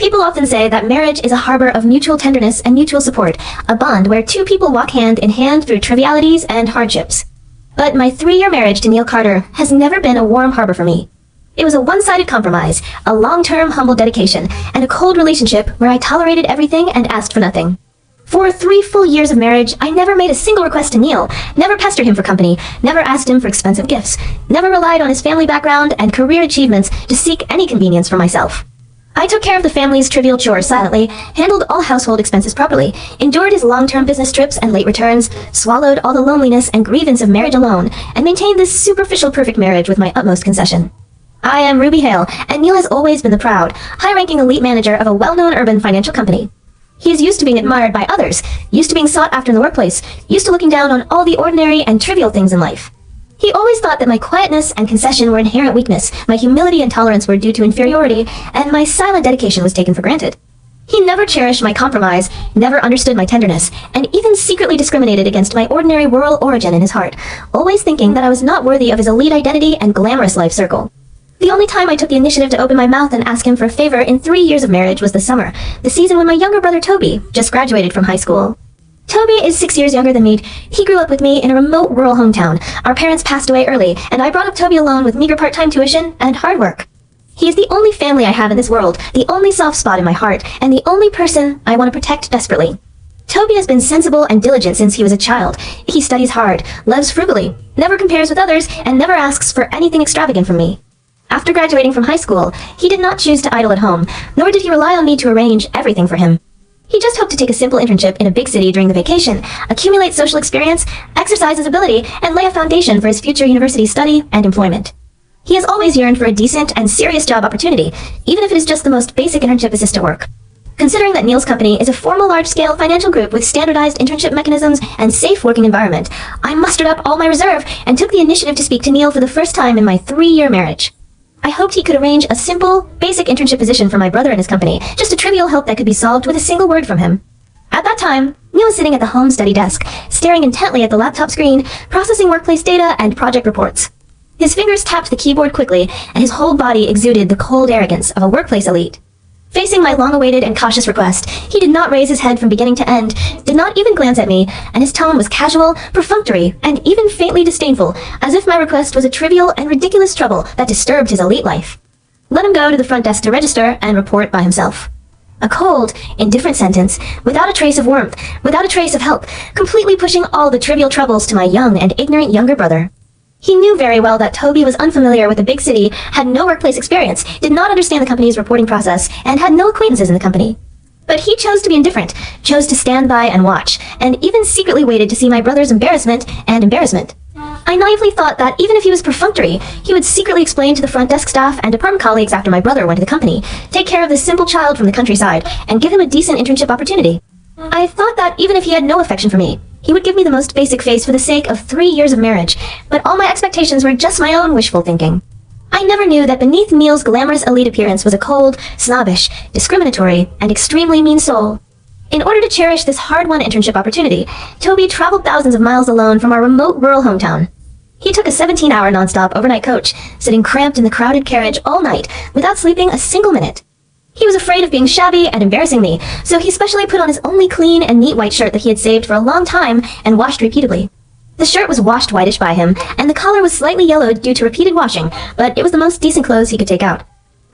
People often say that marriage is a harbor of mutual tenderness and mutual support, a bond where two people walk hand in hand through trivialities and hardships. But my 3-year marriage to Neil Carter has never been a warm harbor for me. It was a one-sided compromise, a long-term humble dedication, and a cold relationship where I tolerated everything and asked for nothing. For 3 full years of marriage, I never made a single request to Neil, never pestered him for company, never asked him for expensive gifts, never relied on his family background and career achievements to seek any convenience for myself. I took care of the family's trivial chores silently, handled all household expenses properly, endured his long-term business trips and late returns, swallowed all the loneliness and grievance of marriage alone, and maintained this superficial perfect marriage with my utmost concession. I am Ruby Hale, and Neil has always been the proud, high-ranking elite manager of a well-known urban financial company. He is used to being admired by others, used to being sought after in the workplace, used to looking down on all the ordinary and trivial things in life. He always thought that my quietness and concession were inherent weakness, my humility and tolerance were due to inferiority, and my silent dedication was taken for granted. He never cherished my compromise, never understood my tenderness, and even secretly discriminated against my ordinary rural origin in his heart, always thinking that I was not worthy of his elite identity and glamorous life circle. The only time I took the initiative to open my mouth and ask him for a favor in 3 years of marriage was the summer, the season when my younger brother Toby just graduated from high school. Toby is 6 years younger than me. He grew up with me in a remote rural hometown. Our parents passed away early, and I brought up Toby alone with meager part-time tuition and hard work. He is the only family I have in this world, the only soft spot in my heart, and the only person I want to protect desperately. Toby has been sensible and diligent since he was a child. He studies hard, lives frugally, never compares with others, and never asks for anything extravagant from me. After graduating from high school, he did not choose to idle at home, nor did he rely on me to arrange everything for him. He just hoped to take a simple internship in a big city during the vacation, accumulate social experience, exercise his ability, and lay a foundation for his future university study and employment. He has always yearned for a decent and serious job opportunity, even if it is just the most basic internship assistant work. Considering that Neil's company is a formal large-scale financial group with standardized internship mechanisms and safe working environment, I mustered up all my reserve and took the initiative to speak to Neil for the first time in my 3-year marriage. I hoped he could arrange a simple, basic internship position for my brother and his company, just a trivial help that could be solved with a single word from him. At that time, Neil was sitting at the home study desk, staring intently at the laptop screen, processing workplace data and project reports. His fingers tapped the keyboard quickly, and his whole body exuded the cold arrogance of a workplace elite. Facing my long-awaited and cautious request, he did not raise his head from beginning to end, did not even glance at me, and his tone was casual, perfunctory, and even faintly disdainful, as if my request was a trivial and ridiculous trouble that disturbed his elite life. Let him go to the front desk to register and report by himself. A cold, indifferent sentence, without a trace of warmth, without a trace of help, completely pushing all the trivial troubles to my young and ignorant younger brother. He knew very well that Toby was unfamiliar with a big city, had no workplace experience, did not understand the company's reporting process, and had no acquaintances in the company. But he chose to be indifferent, chose to stand by and watch, and even secretly waited to see my brother's embarrassment and embarrassment. I naively thought that even if he was perfunctory, he would secretly explain to the front desk staff and department colleagues after my brother went to the company, take care of this simple child from the countryside, and give him a decent internship opportunity. I thought that even if he had no affection for me, he would give me the most basic face for the sake of 3 years of marriage, but all my expectations were just my own wishful thinking. I never knew that beneath Neil's glamorous elite appearance was a cold, snobbish, discriminatory, and extremely mean soul. In order to cherish this hard-won internship opportunity, Toby traveled thousands of miles alone from our remote rural hometown. He took a 17-hour nonstop overnight coach, sitting cramped in the crowded carriage all night, without sleeping a single minute. He was afraid of being shabby and embarrassing me, so he specially put on his only clean and neat white shirt that he had saved for a long time and washed repeatedly. The shirt was washed whitish by him, and the collar was slightly yellowed due to repeated washing, but it was the most decent clothes he could take out.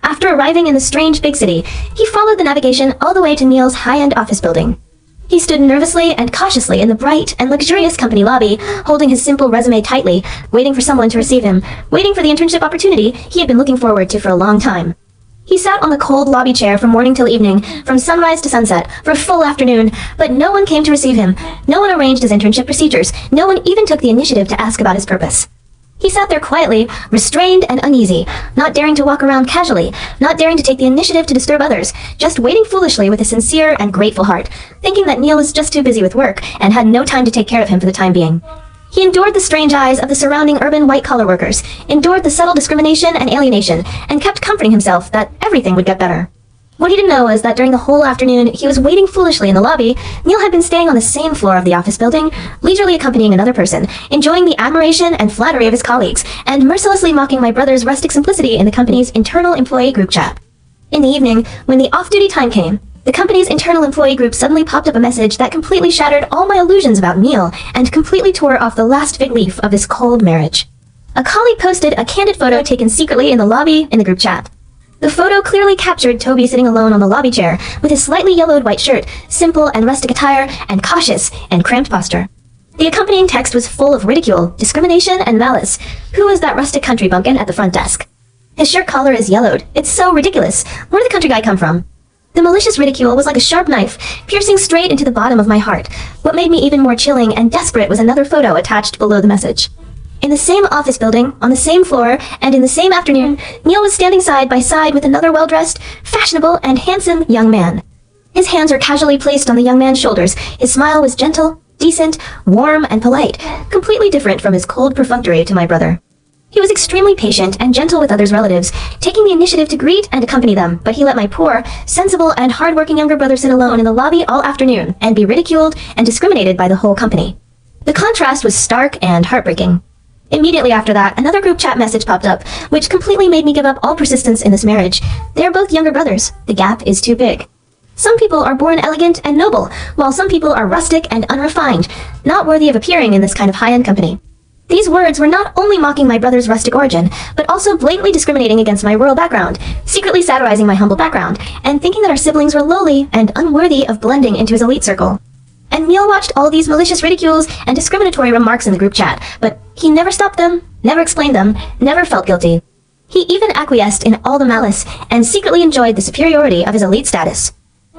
After arriving in the strange big city, he followed the navigation all the way to Neil's high-end office building. He stood nervously and cautiously in the bright and luxurious company lobby, holding his simple resume tightly, waiting for someone to receive him, waiting for the internship opportunity he had been looking forward to for a long time. He sat on the cold lobby chair from morning till evening, from sunrise to sunset, for a full afternoon, but no one came to receive him. No one arranged his internship procedures. No one even took the initiative to ask about his purpose. He sat there quietly, restrained and uneasy, not daring to walk around casually, not daring to take the initiative to disturb others, just waiting foolishly with a sincere and grateful heart, thinking that Neil was just too busy with work and had no time to take care of him for the time being. He endured the strange eyes of the surrounding urban white-collar workers, endured the subtle discrimination and alienation, and kept comforting himself that everything would get better. What he didn't know was that during the whole afternoon he was waiting foolishly in the lobby, Neil had been staying on the same floor of the office building, leisurely accompanying another person, enjoying the admiration and flattery of his colleagues, and mercilessly mocking my brother's rustic simplicity in the company's internal employee group chat. In the evening, when the off-duty time came, the company's internal employee group suddenly popped up a message that completely shattered all my illusions about Neil and completely tore off the last fig leaf of this cold marriage. A colleague posted a candid photo taken secretly in the lobby in the group chat. The photo clearly captured Toby sitting alone on the lobby chair with his slightly yellowed white shirt, simple and rustic attire, and cautious and cramped posture. The accompanying text was full of ridicule, discrimination, and malice. Who is that rustic country bumpkin at the front desk? His shirt collar is yellowed. It's so ridiculous. Where did the country guy come from? The malicious ridicule was like a sharp knife, piercing straight into the bottom of my heart. What made me even more chilling and desperate was another photo attached below the message. In the same office building, on the same floor, and in the same afternoon, Neil was standing side by side with another well-dressed, fashionable, and handsome young man. His hands were casually placed on the young man's shoulders. His smile was gentle, decent, warm, and polite, completely different from his cold perfunctory to my brother. He was extremely patient and gentle with others' relatives, taking the initiative to greet and accompany them, but he let my poor, sensible, and hard-working younger brother sit alone in the lobby all afternoon and be ridiculed and discriminated by the whole company. The contrast was stark and heartbreaking. Immediately after that, another group chat message popped up, which completely made me give up all persistence in this marriage. They are both younger brothers. The gap is too big. Some people are born elegant and noble, while some people are rustic and unrefined, not worthy of appearing in this kind of high-end company. These words were not only mocking my brother's rustic origin, but also blatantly discriminating against my rural background, secretly satirizing my humble background, and thinking that our siblings were lowly and unworthy of blending into his elite circle. And Neil watched all these malicious ridicules and discriminatory remarks in the group chat, but he never stopped them, never explained them, never felt guilty. He even acquiesced in all the malice and secretly enjoyed the superiority of his elite status.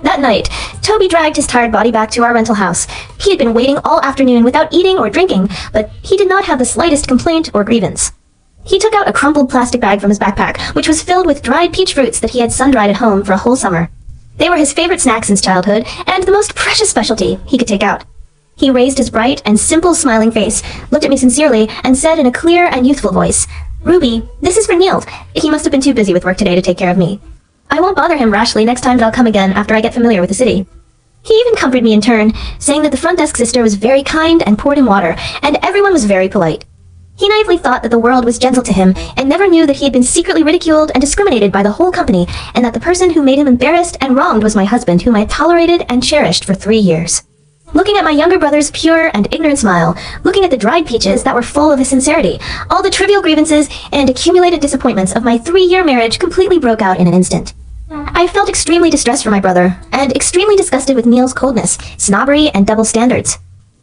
That night, Toby dragged his tired body back to our rental house. He had been waiting all afternoon without eating or drinking, but he did not have the slightest complaint or grievance. He took out a crumpled plastic bag from his backpack, which was filled with dried peach fruits that he had sun-dried at home for a whole summer. They were his favorite snack since childhood, and the most precious specialty he could take out. He raised his bright and simple smiling face, looked at me sincerely, and said in a clear and youthful voice, "Ruby, this is for Neil. He must have been too busy with work today to take care of me. I won't bother him rashly next time that I'll come again after I get familiar with the city." He even comforted me in turn, saying that the front desk sister was very kind and poured him water, and everyone was very polite. He naively thought that the world was gentle to him, and never knew that he had been secretly ridiculed and discriminated by the whole company, and that the person who made him embarrassed and wronged was my husband, whom I tolerated and cherished for 3 years. Looking at my younger brother's pure and ignorant smile, looking at the dried peaches that were full of his sincerity, all the trivial grievances and accumulated disappointments of my 3-year marriage completely broke out in an instant. I felt extremely distressed for my brother, and extremely disgusted with Neil's coldness, snobbery, and double standards.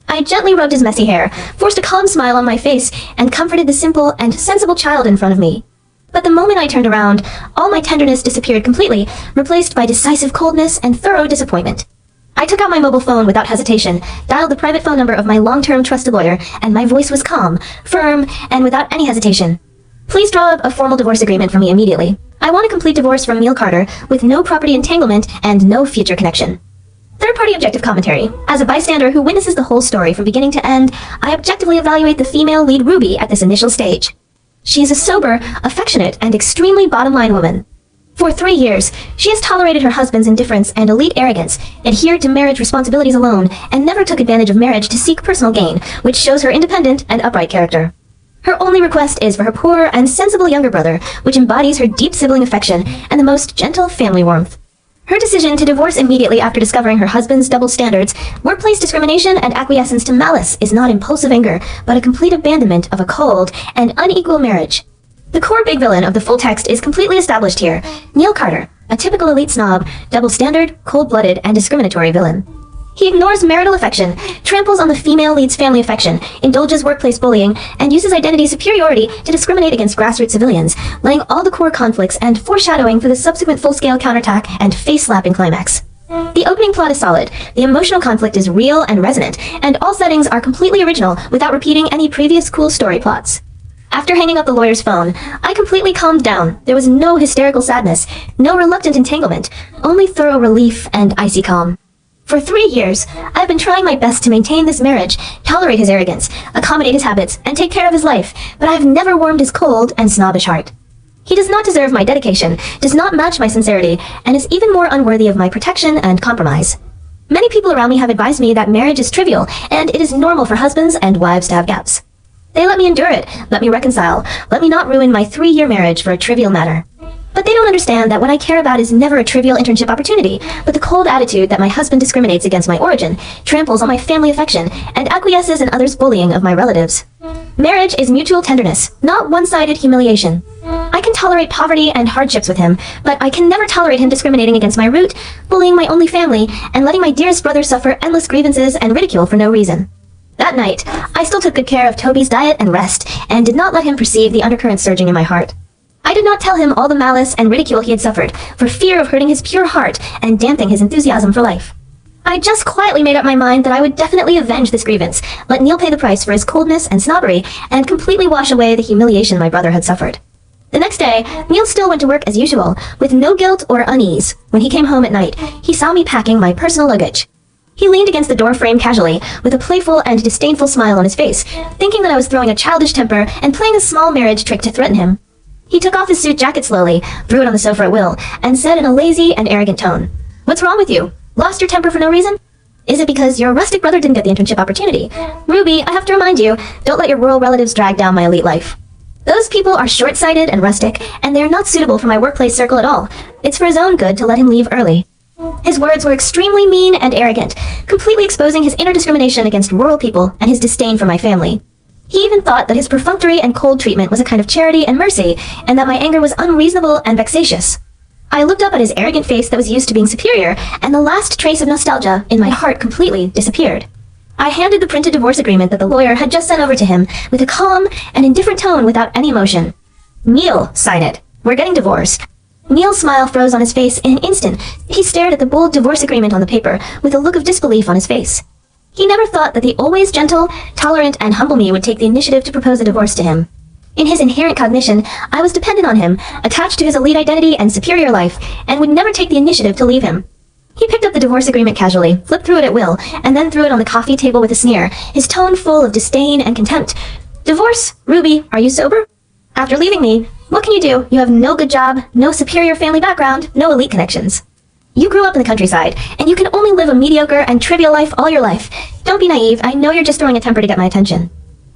I gently rubbed his messy hair, forced a calm smile on my face, and comforted the simple and sensible child in front of me. But the moment I turned around, all my tenderness disappeared completely, replaced by decisive coldness and thorough disappointment. I took out my mobile phone without hesitation, dialed the private phone number of my long-term trusted lawyer, and my voice was calm, firm, and without any hesitation. "Please draw up a formal divorce agreement for me immediately. I want a complete divorce from Neil Carter, with no property entanglement and no future connection." Third-party objective commentary. As a bystander who witnesses the whole story from beginning to end, I objectively evaluate the female lead Ruby at this initial stage. She is a sober, affectionate, and extremely bottom-line woman. For 3 years, she has tolerated her husband's indifference and elite arrogance, adhered to marriage responsibilities alone, and never took advantage of marriage to seek personal gain, which shows her independent and upright character. Her only request is for her poor and sensible younger brother, which embodies her deep sibling affection and the most gentle family warmth. Her decision to divorce immediately after discovering her husband's double standards, workplace discrimination, and acquiescence to malice is not impulsive anger, but a complete abandonment of a cold and unequal marriage. The core big villain of the full text is completely established here: Neil Carter, a typical elite snob, double-standard, cold-blooded, and discriminatory villain. He ignores marital affection, tramples on the female lead's family affection, indulges workplace bullying, and uses identity superiority to discriminate against grassroots civilians, laying all the core conflicts and foreshadowing for the subsequent full-scale counterattack and face-slapping climax. The opening plot is solid, the emotional conflict is real and resonant, and all settings are completely original without repeating any previous cool story plots. After hanging up the lawyer's phone, I completely calmed down. There was no hysterical sadness, no reluctant entanglement, only thorough relief and icy calm. For 3 years, I've been trying my best to maintain this marriage, tolerate his arrogance, accommodate his habits, and take care of his life, but I've never warmed his cold and snobbish heart. He does not deserve my dedication, does not match my sincerity, and is even more unworthy of my protection and compromise. Many people around me have advised me that marriage is trivial, and it is normal for husbands and wives to have gaps. They let me endure it, let me reconcile, let me not ruin my 3-year marriage for a trivial matter. But they don't understand that what I care about is never a trivial internship opportunity, but the cold attitude that my husband discriminates against my origin, tramples on my family affection, and acquiesces in others' bullying of my relatives. Marriage is mutual tenderness, not one-sided humiliation. I can tolerate poverty and hardships with him, but I can never tolerate him discriminating against my root, bullying my only family, and letting my dearest brother suffer endless grievances and ridicule for no reason. That night, I still took good care of Toby's diet and rest, and did not let him perceive the undercurrent surging in my heart. I did not tell him all the malice and ridicule he had suffered, for fear of hurting his pure heart and damping his enthusiasm for life. I just quietly made up my mind that I would definitely avenge this grievance, let Neil pay the price for his coldness and snobbery, and completely wash away the humiliation my brother had suffered. The next day, Neil still went to work as usual, with no guilt or unease. When he came home at night, he saw me packing my personal luggage. He leaned against the door frame casually, with a playful and disdainful smile on his face, thinking that I was throwing a childish temper and playing a small marriage trick to threaten him. He took off his suit jacket slowly, threw it on the sofa at will, and said in a lazy and arrogant tone, "What's wrong with you? Lost your temper for no reason? Is it because your rustic brother didn't get the internship opportunity? Ruby, I have to remind you, don't let your rural relatives drag down my elite life. Those people are short-sighted and rustic, and they're not suitable for my workplace circle at all. It's for his own good to let him leave early." His words were extremely mean and arrogant, completely exposing his inner discrimination against rural people and his disdain for my family. He even thought that his perfunctory and cold treatment was a kind of charity and mercy, and that my anger was unreasonable and vexatious. I looked up at his arrogant face that was used to being superior, and the last trace of nostalgia in my heart completely disappeared. I handed the printed divorce agreement that the lawyer had just sent over to him, with a calm and indifferent tone without any emotion. "Neil, sign it. We're getting divorced." Neil's smile froze on his face in an instant. He stared at the bold divorce agreement on the paper, with a look of disbelief on his face. He never thought that the always gentle, tolerant, and humble me would take the initiative to propose a divorce to him. In his inherent cognition, I was dependent on him, attached to his elite identity and superior life, and would never take the initiative to leave him. He picked up the divorce agreement casually, flipped through it at will, and then threw it on the coffee table with a sneer, his tone full of disdain and contempt. "Divorce? Ruby, are you sober? After leaving me, what can you do? You have no good job, no superior family background, no elite connections. You grew up in the countryside, and you can only live a mediocre and trivial life all your life. Don't be naive, I know you're just throwing a temper to get my attention.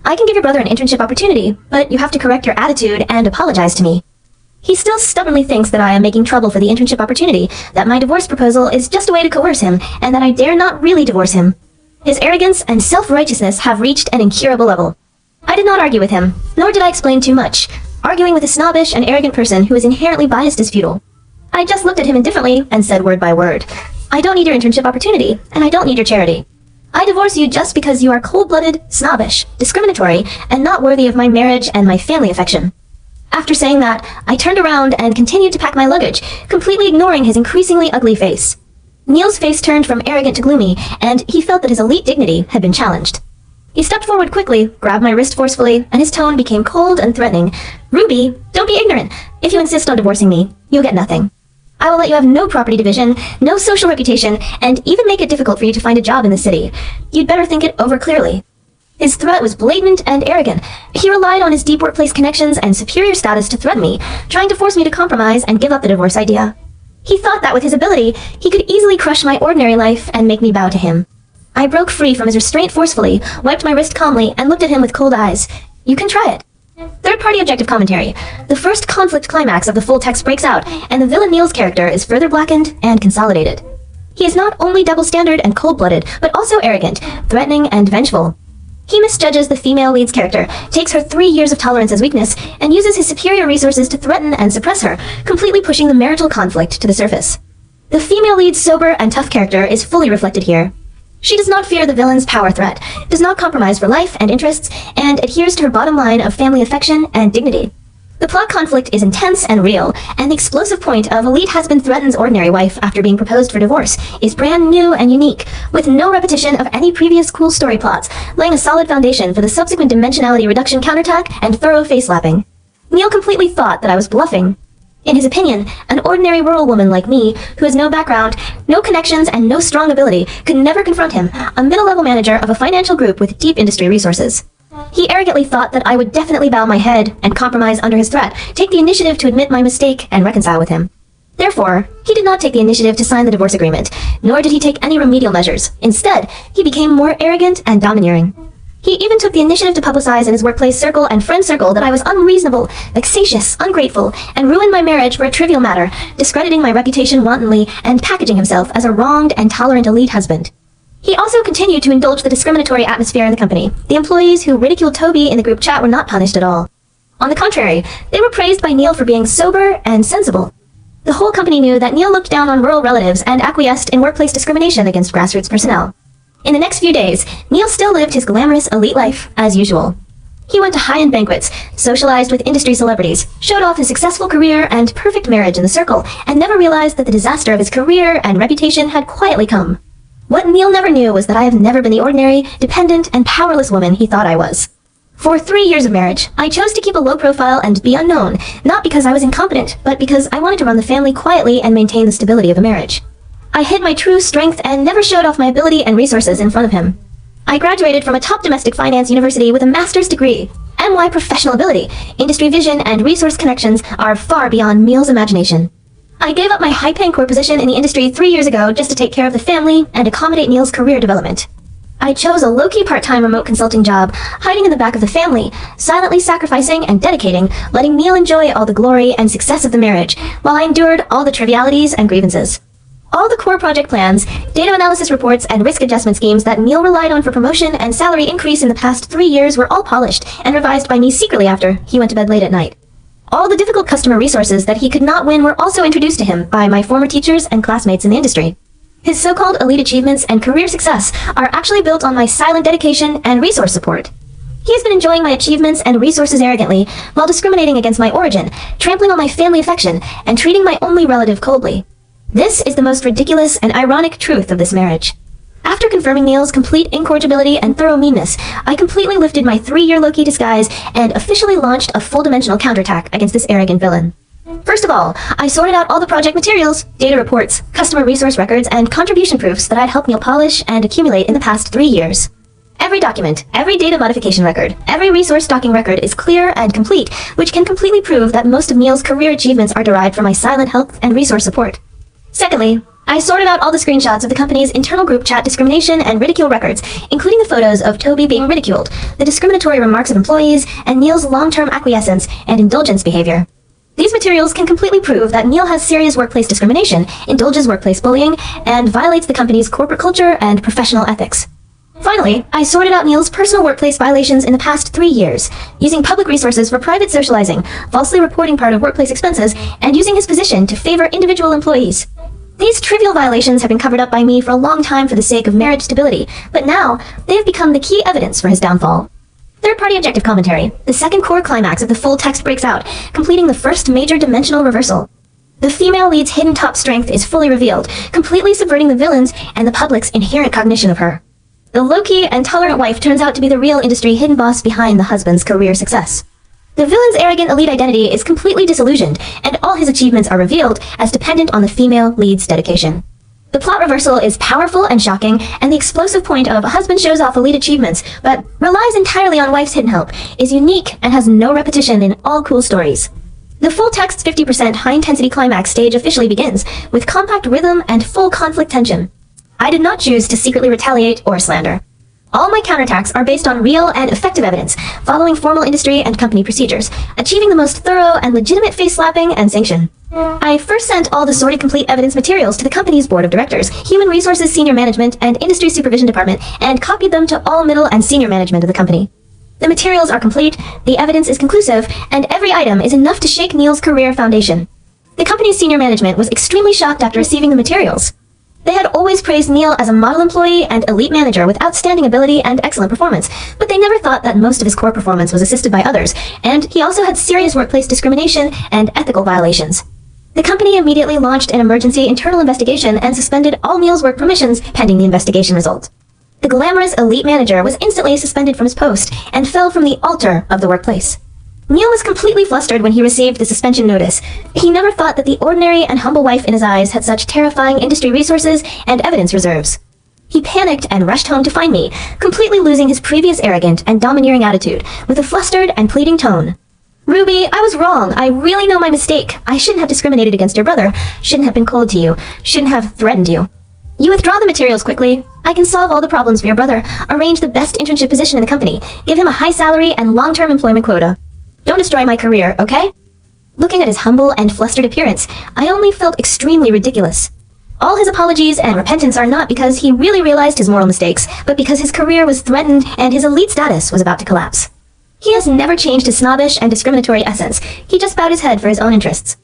I can give your brother an internship opportunity, but you have to correct your attitude and apologize to me." He still stubbornly thinks that I am making trouble for the internship opportunity, that my divorce proposal is just a way to coerce him, and that I dare not really divorce him. His arrogance and self-righteousness have reached an incurable level. I did not argue with him, nor did I explain too much. Arguing with a snobbish and arrogant person who is inherently biased is futile. I just looked at him indifferently and said word by word, "I don't need your internship opportunity, and I don't need your charity. I divorce you just because you are cold-blooded, snobbish, discriminatory, and not worthy of my marriage and my family affection." After saying that, I turned around and continued to pack my luggage, completely ignoring his increasingly ugly face. Neil's face turned from arrogant to gloomy, and he felt that his elite dignity had been challenged. He stepped forward quickly, grabbed my wrist forcefully, and his tone became cold and threatening. "Ruby, don't be ignorant. If you insist on divorcing me, you'll get nothing. I will let you have no property division, no social reputation, and even make it difficult for you to find a job in the city. You'd better think it over clearly." His threat was blatant and arrogant. He relied on his deep workplace connections and superior status to threaten me, trying to force me to compromise and give up the divorce idea. He thought that with his ability, he could easily crush my ordinary life and make me bow to him. I broke free from his restraint forcefully, wiped my wrist calmly, and looked at him with cold eyes. "You can try it." Third-party objective commentary. The first conflict climax of the full text breaks out, and the villain Neil's character is further blackened and consolidated. He is not only double-standard and cold-blooded, but also arrogant, threatening, and vengeful. He misjudges the female lead's character, takes her 3 years of tolerance as weakness, and uses his superior resources to threaten and suppress her, completely pushing the marital conflict to the surface. The female lead's sober and tough character is fully reflected here. She does not fear the villain's power threat, does not compromise for life and interests, and adheres to her bottom line of family affection and dignity. The plot conflict is intense and real, and the explosive point of elite husband threatens ordinary wife after being proposed for divorce is brand new and unique, with no repetition of any previous cool story plots, laying a solid foundation for the subsequent dimensionality reduction counterattack and thorough face-slapping. Neil completely thought that I was bluffing. In his opinion, an ordinary rural woman like me, who has no background, no connections, and no strong ability, could never confront him, a middle-level manager of a financial group with deep industry resources. He arrogantly thought that I would definitely bow my head and compromise under his threat, take the initiative to admit my mistake and reconcile with him. Therefore, he did not take the initiative to sign the divorce agreement, nor did he take any remedial measures. Instead, he became more arrogant and domineering. He even took the initiative to publicize in his workplace circle and friend circle that I was unreasonable, vexatious, ungrateful, and ruined my marriage for a trivial matter, discrediting my reputation wantonly and packaging himself as a wronged and tolerant elite husband. He also continued to indulge the discriminatory atmosphere in the company. The employees who ridiculed Toby in the group chat were not punished at all. On the contrary, they were praised by Neil for being sober and sensible. The whole company knew that Neil looked down on rural relatives and acquiesced in workplace discrimination against grassroots personnel. In the next few days, Neil still lived his glamorous elite life as usual. He went to high-end banquets, socialized with industry celebrities, showed off his successful career and perfect marriage in the circle, and never realized that the disaster of his career and reputation had quietly come. What Neil never knew was that I have never been the ordinary, dependent, and powerless woman he thought I was. For 3 years of marriage, I chose to keep a low profile and be unknown, not because I was incompetent, but because I wanted to run the family quietly and maintain the stability of a marriage. I hid my true strength and never showed off my ability and resources in front of him. I graduated from a top domestic finance university with a master's degree, and my professional ability, industry vision, and resource connections are far beyond Neil's imagination. I gave up my high-paying core position in the industry 3 years ago just to take care of the family and accommodate Neil's career development. I chose a low-key part-time remote consulting job, hiding in the back of the family, silently sacrificing and dedicating, letting Neil enjoy all the glory and success of the marriage, while I endured all the trivialities and grievances. All the core project plans, data analysis reports, and risk adjustment schemes that Neil relied on for promotion and salary increase in the past 3 years were all polished and revised by me secretly after he went to bed late at night. All the difficult customer resources that he could not win were also introduced to him by my former teachers and classmates in the industry. His so-called elite achievements and career success are actually built on my silent dedication and resource support. He has been enjoying my achievements and resources arrogantly, while discriminating against my origin, trampling on my family affection, and treating my only relative coldly. This is the most ridiculous and ironic truth of this marriage. After confirming Neil's complete incorrigibility and thorough meanness, I completely lifted my 3-year low-key disguise and officially launched a full-dimensional counterattack against this arrogant villain. First of all, I sorted out all the project materials, data reports, customer resource records, and contribution proofs that I'd helped Neil polish and accumulate in the past 3 years. Every document, every data modification record, every resource stocking record is clear and complete, which can completely prove that most of Neil's career achievements are derived from my silent help and resource support. Secondly, I sorted out all the screenshots of the company's internal group chat discrimination and ridicule records, including the photos of Toby being ridiculed, the discriminatory remarks of employees, and Neil's long-term acquiescence and indulgence behavior. These materials can completely prove that Neil has serious workplace discrimination, indulges workplace bullying, and violates the company's corporate culture and professional ethics. Finally, I sorted out Neil's personal workplace violations in the past 3 years, using public resources for private socializing, falsely reporting part of workplace expenses, and using his position to favor individual employees. These trivial violations have been covered up by me for a long time for the sake of marriage stability, but now they have become the key evidence for his downfall. Third-party objective commentary. The second core climax of the full text breaks out, completing the first major dimensional reversal. The female lead's hidden top strength is fully revealed, completely subverting the villain's and the public's inherent cognition of her. The low-key and tolerant wife turns out to be the real industry hidden boss behind the husband's career success. The villain's arrogant elite identity is completely disillusioned, and all his achievements are revealed as dependent on the female lead's dedication. The plot reversal is powerful and shocking, and the explosive point of a husband shows off elite achievements, but relies entirely on wife's hidden help, is unique and has no repetition in all cool stories. The full text's 50% high-intensity climax stage officially begins, with compact rhythm and full conflict tension. I did not choose to secretly retaliate or slander. All my counterattacks are based on real and effective evidence, following formal industry and company procedures, achieving the most thorough and legitimate face-slapping and sanction. I first sent all the sorted complete evidence materials to the company's board of directors, human resources senior management, and industry supervision department, and copied them to all middle and senior management of the company. The materials are complete, the evidence is conclusive, and every item is enough to shake Neil's career foundation. The company's senior management was extremely shocked after receiving the materials. They had always praised Neil as a model employee and elite manager with outstanding ability and excellent performance, but they never thought that most of his core performance was assisted by others, and he also had serious workplace discrimination and ethical violations. The company immediately launched an emergency internal investigation and suspended all Neil's work permissions pending the investigation result. The glamorous elite manager was instantly suspended from his post and fell from the altar of the workplace. Neil was completely flustered when he received the suspension notice. He never thought that the ordinary and humble wife in his eyes had such terrifying industry resources and evidence reserves. He panicked and rushed home to find me, completely losing his previous arrogant and domineering attitude, with a flustered and pleading tone. "Ruby, I was wrong. I really know my mistake. I shouldn't have discriminated against your brother, shouldn't have been cold to you, shouldn't have threatened you. You withdraw the materials quickly. I can solve all the problems for your brother, arrange the best internship position in the company, give him a high salary and long-term employment quota. Don't destroy my career, okay? Looking at his humble and flustered appearance, I only felt extremely ridiculous. All his apologies and repentance are not because he really realized his moral mistakes, but because his career was threatened and his elite status was about to collapse. He has never changed his snobbish and discriminatory essence. He just bowed his head for his own interests.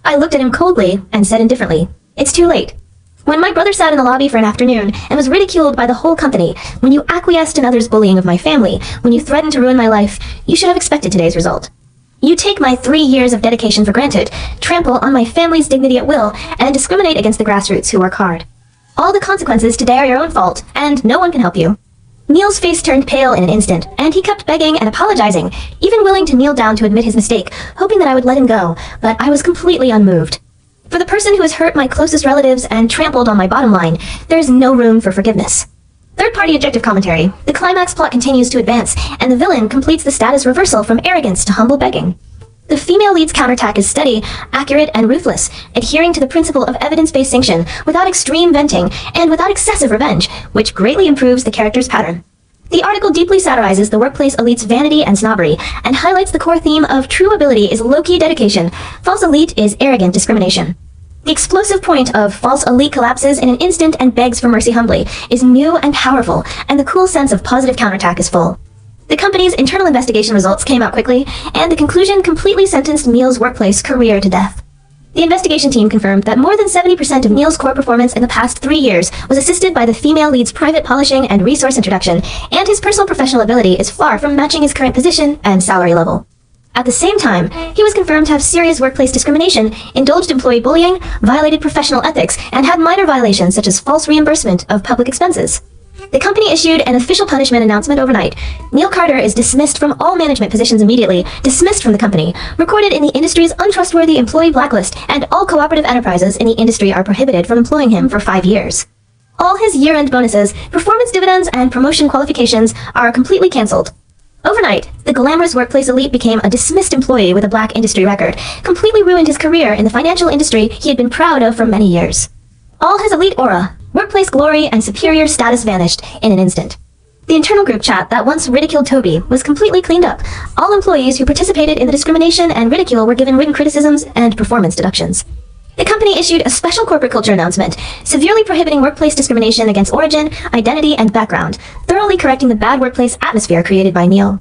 I looked at him coldly and said indifferently, "It's too late. When my brother sat in the lobby for an afternoon and was ridiculed by the whole company, when you acquiesced in others' bullying of my family, when you threatened to ruin my life, you should have expected today's result. You take my 3 years of dedication for granted, trample on my family's dignity at will, and discriminate against the grassroots who work hard. All the consequences today are your own fault, and no one can help you." Neil's face turned pale in an instant, and he kept begging and apologizing, even willing to kneel down to admit his mistake, hoping that I would let him go, but I was completely unmoved. For the person who has hurt my closest relatives and trampled on my bottom line, there is no room for forgiveness. Third-party objective commentary. The climax plot continues to advance, and the villain completes the status reversal from arrogance to humble begging. The female lead's counterattack is steady, accurate, and ruthless, adhering to the principle of evidence-based sanction, without extreme venting, and without excessive revenge, which greatly improves the character's pattern. The article deeply satirizes the workplace elite's vanity and snobbery, and highlights the core theme of true ability is low-key dedication, false elite is arrogant discrimination. The explosive point of false elite collapses in an instant and begs for mercy humbly is new and powerful, and the cool sense of positive counterattack is full. The company's internal investigation results came out quickly, and the conclusion completely sentenced Neil's workplace career to death. The investigation team confirmed that more than 70% of Neil's core performance in the past 3 years was assisted by the female lead's private polishing and resource introduction, and his personal professional ability is far from matching his current position and salary level. At the same time, he was confirmed to have serious workplace discrimination, indulged employee bullying, violated professional ethics, and had minor violations such as false reimbursement of public expenses. The company issued an official punishment announcement overnight. Neil Carter is dismissed from all management positions immediately, dismissed from the company, recorded in the industry's untrustworthy employee blacklist, and all cooperative enterprises in the industry are prohibited from employing him for 5 years. All his year-end bonuses, performance dividends, and promotion qualifications are completely cancelled. Overnight, the glamorous workplace elite became a dismissed employee with a black industry record, completely ruined his career in the financial industry he had been proud of for many years. All his elite aura, workplace glory, and superior status vanished in an instant. The internal group chat that once ridiculed Toby was completely cleaned up. All employees who participated in the discrimination and ridicule were given written criticisms and performance deductions. The company issued a special corporate culture announcement, severely prohibiting workplace discrimination against origin, identity, and background, thoroughly correcting the bad workplace atmosphere created by Neil.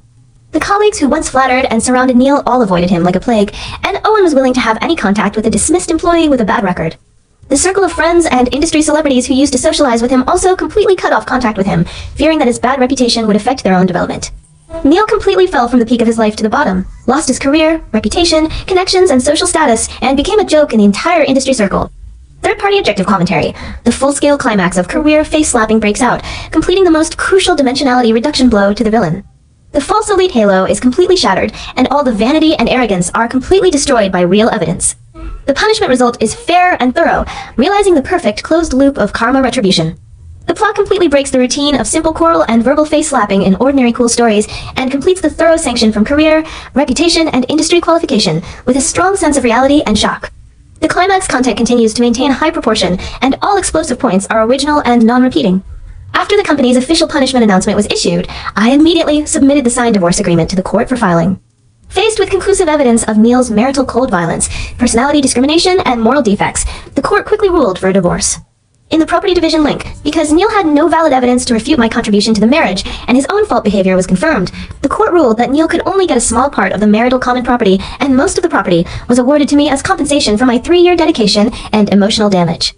The colleagues who once flattered and surrounded Neil all avoided him like a plague, and Owen was willing to have any contact with a dismissed employee with a bad record. The circle of friends and industry celebrities who used to socialize with him also completely cut off contact with him, fearing that his bad reputation would affect their own development. Neil completely fell from the peak of his life to the bottom, lost his career, reputation, connections, and social status, and became a joke in the entire industry circle. Third-party objective commentary. The full-scale climax of career face-slapping breaks out, completing the most crucial dimensionality reduction blow to the villain. The false elite halo is completely shattered, and all the vanity and arrogance are completely destroyed by real evidence. The punishment result is fair and thorough, realizing the perfect closed loop of karma retribution. The plot completely breaks the routine of simple choral and verbal face-slapping in ordinary cool stories, and completes the thorough sanction from career, reputation, and industry qualification, with a strong sense of reality and shock. The climax content continues to maintain a high proportion, and all explosive points are original and non-repeating. After the company's official punishment announcement was issued, I immediately submitted the signed divorce agreement to the court for filing. Faced with conclusive evidence of Neil's marital cold violence, personality discrimination, and moral defects, the court quickly ruled for a divorce. In the property division link, because Neil had no valid evidence to refute my contribution to the marriage, and his own fault behavior was confirmed, the court ruled that Neil could only get a small part of the marital common property, and most of the property was awarded to me as compensation for my 3-year dedication and emotional damage.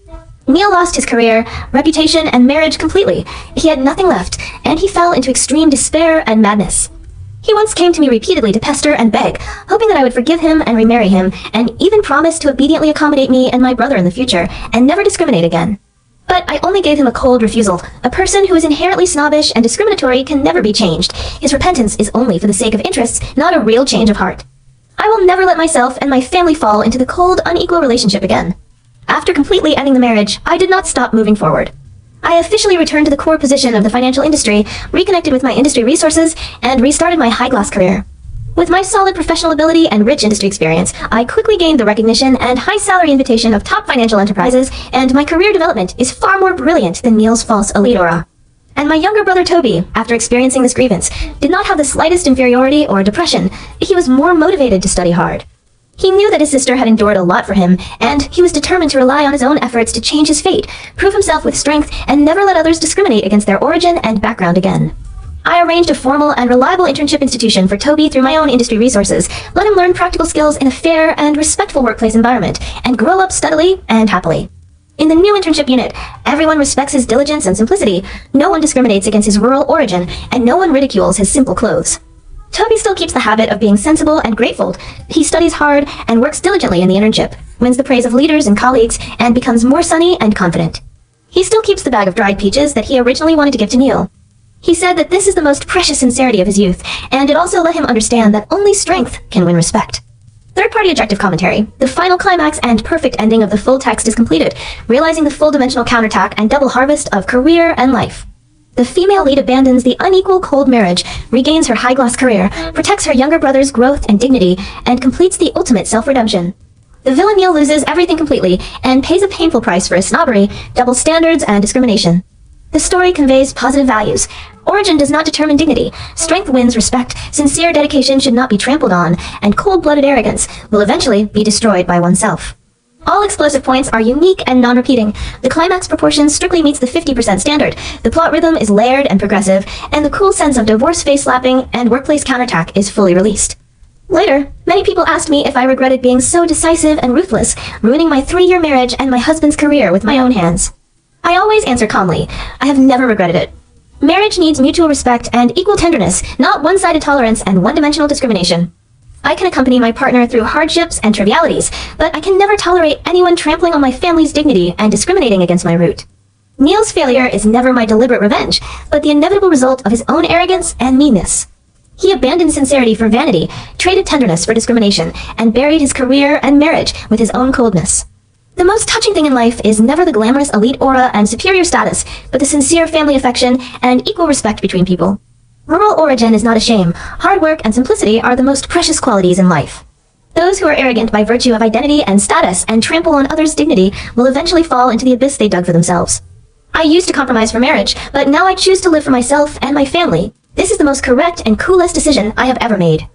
Neil lost his career, reputation, and marriage completely. He had nothing left, and he fell into extreme despair and madness. He once came to me repeatedly to pester and beg, hoping that I would forgive him and remarry him, and even promised to obediently accommodate me and my brother in the future, and never discriminate again. But I only gave him a cold refusal. A person who is inherently snobbish and discriminatory can never be changed. His repentance is only for the sake of interests, not a real change of heart. I will never let myself and my family fall into the cold, unequal relationship again. After completely ending the marriage, I did not stop moving forward. I officially returned to the core position of the financial industry, reconnected with my industry resources, and restarted my high-class career. With my solid professional ability and rich industry experience, I quickly gained the recognition and high salary invitation of top financial enterprises, and my career development is far more brilliant than Neil's false elite aura. And my younger brother Toby, after experiencing this grievance, did not have the slightest inferiority or depression. He was more motivated to study hard. He knew that his sister had endured a lot for him, and he was determined to rely on his own efforts to change his fate, prove himself with strength, and never let others discriminate against their origin and background again. I arranged a formal and reliable internship institution for Toby through my own industry resources, let him learn practical skills in a fair and respectful workplace environment, and grow up steadily and happily. In the new internship unit, everyone respects his diligence and simplicity, no one discriminates against his rural origin, and no one ridicules his simple clothes. Toby still keeps the habit of being sensible and grateful. He studies hard and works diligently in the internship, wins the praise of leaders and colleagues, and becomes more sunny and confident. He still keeps the bag of dried peaches that he originally wanted to give to Neil. He said that this is the most precious sincerity of his youth, and it also let him understand that only strength can win respect. Third-party objective commentary. The final climax and perfect ending of the full text is completed, realizing the full-dimensional counterattack and double harvest of career and life. The female lead abandons the unequal cold marriage, regains her high-gloss career, protects her younger brother's growth and dignity, and completes the ultimate self-redemption. The villain Neil loses everything completely, and pays a painful price for his snobbery, double standards, and discrimination. The story conveys positive values. Origin does not determine dignity. Strength wins respect. Sincere dedication should not be trampled on, and cold-blooded arrogance will eventually be destroyed by oneself. All explosive points are unique and non-repeating. The climax proportion strictly meets the 50% standard. The plot rhythm is layered and progressive, and the cool sense of divorce face-slapping and workplace counterattack is fully released. Later, many people asked me if I regretted being so decisive and ruthless, ruining my 3-year marriage and my husband's career with my own hands. I always answer calmly, I have never regretted it. Marriage needs mutual respect and equal tenderness, not one-sided tolerance and one-dimensional discrimination. I can accompany my partner through hardships and trivialities, but I can never tolerate anyone trampling on my family's dignity and discriminating against my root. Neil's failure is never my deliberate revenge, but the inevitable result of his own arrogance and meanness. He abandoned sincerity for vanity, traded tenderness for discrimination, and buried his career and marriage with his own coldness. The most touching thing in life is never the glamorous elite aura and superior status, but the sincere family affection and equal respect between people. Rural origin is not a shame. Hard work and simplicity are the most precious qualities in life. Those who are arrogant by virtue of identity and status and trample on others' dignity will eventually fall into the abyss they dug for themselves. I used to compromise for marriage, but now I choose to live for myself and my family. This is the most correct and coolest decision I have ever made.